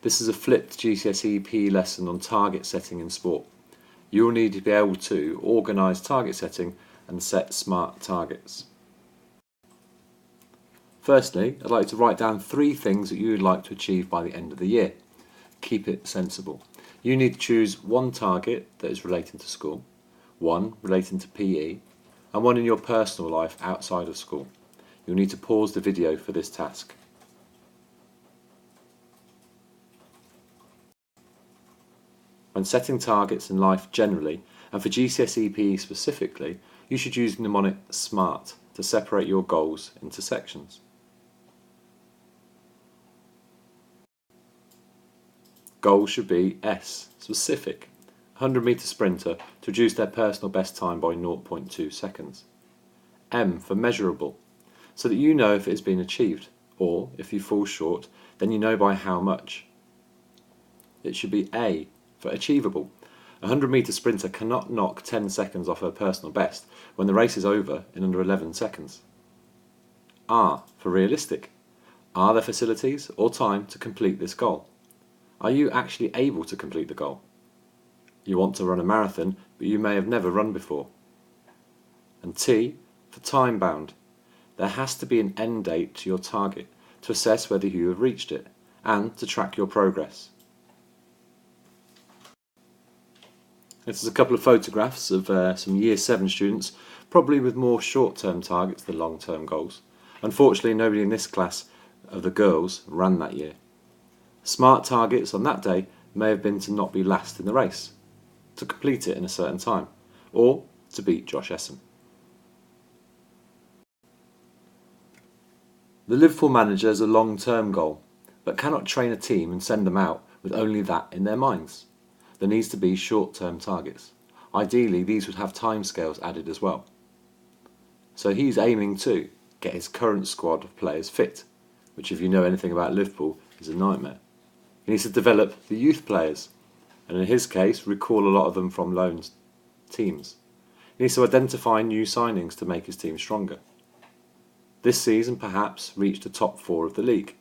This is a flipped GCSE PE lesson on target setting in sport. You will need to be able to organise target setting and set SMART targets. Firstly, I'd like to write down 3 things that you would like to achieve by the end of the year. Keep it sensible. You need to choose 1 target that is relating to school, 1 relating to PE, and 1 in your personal life outside of school. You'll need to pause the video for this task. When setting targets in life generally, and for GCSE PE specifically, you should use the mnemonic SMART to separate your goals into sections. Goals should be S, specific, 100-metre sprinter to reduce their personal best time by 0.2 seconds. M for measurable, so that you know if it has been achieved, or if you fall short, then you know by how much. It should be A for achievable. A 100-metre sprinter cannot knock 10 seconds off her personal best when the race is over in under 11 seconds. R for realistic. Are there facilities or time to complete this goal? Are you actually able to complete the goal? You want to run a marathon, but you may have never run before. And T for time bound. There has to be an end date to your target to assess whether you have reached it and to track your progress. This is a couple of photographs of some Year 7 students, probably with more short-term targets than long-term goals. Unfortunately, nobody in this class of the girls ran that year. SMART targets on that day may have been to not be last in the race, to complete it in a certain time, or to beat Josh Essen. The Liverpool manager has a long-term goal, but cannot train a team and send them out with only that in their minds. There needs to be short-term targets. Ideally, these would have timescales added as well. So he's aiming to get his current squad of players fit, which if you know anything about Liverpool is a nightmare. He needs to develop the youth players, and in his case, recall a lot of them from loan teams. He needs to identify new signings to make his team stronger. This season, perhaps, reach the top 4 of the league.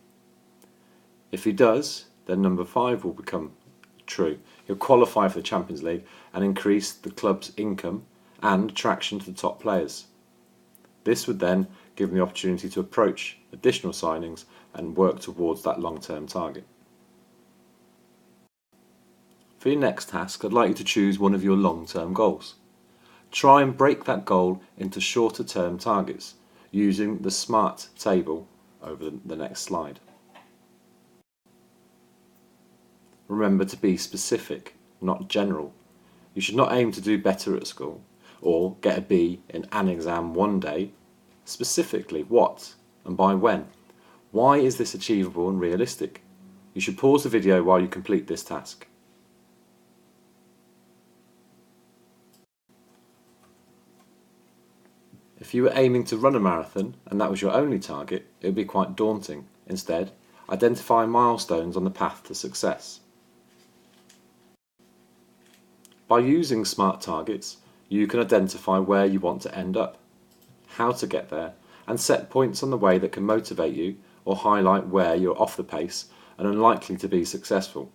If he does, then number 5 will become true. He'll qualify for the Champions League and increase the club's income and attraction to the top players. This would then give him the opportunity to approach additional signings and work towards that long-term target. For your next task, I'd like you to choose one of your long-term goals. Try and break that goal into shorter-term targets using the SMART table over the next slide. Remember to be specific, not general. You should not aim to do better at school or get a B in an exam one day. Specifically, what and by when? Why is this achievable and realistic? You should pause the video while you complete this task. If you were aiming to run a marathon and that was your only target, it would be quite daunting. Instead, identify milestones on the path to success. By using SMART targets, you can identify where you want to end up, how to get there, and set points on the way that can motivate you or highlight where you're off the pace and unlikely to be successful.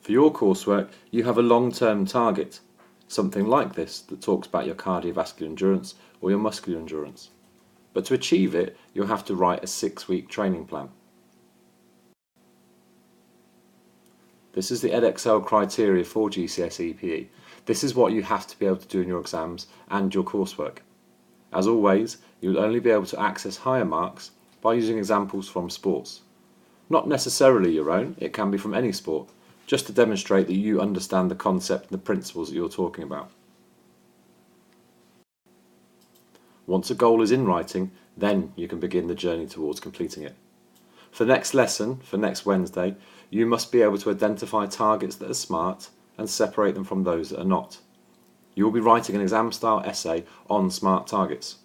For your coursework, you have a long-term target, something like this that talks about your cardiovascular endurance or your muscular endurance. But to achieve it, you'll have to write a 6-week training plan. This is the Edexcel criteria for GCSE PE. This is what you have to be able to do in your exams and your coursework. As always, you will only be able to access higher marks by using examples from sports. Not necessarily your own, it can be from any sport, just to demonstrate that you understand the concept and the principles that you're talking about. Once a goal is in writing, then you can begin the journey towards completing it. For the next lesson, for next Wednesday, you must be able to identify targets that are SMART and separate them from those that are not. You will be writing an exam-style essay on SMART targets.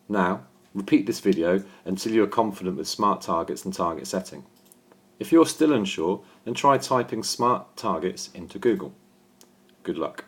Now, repeat this video until you are confident with SMART targets and target setting. If you're still unsure, then try typing SMART targets into Google. Good luck.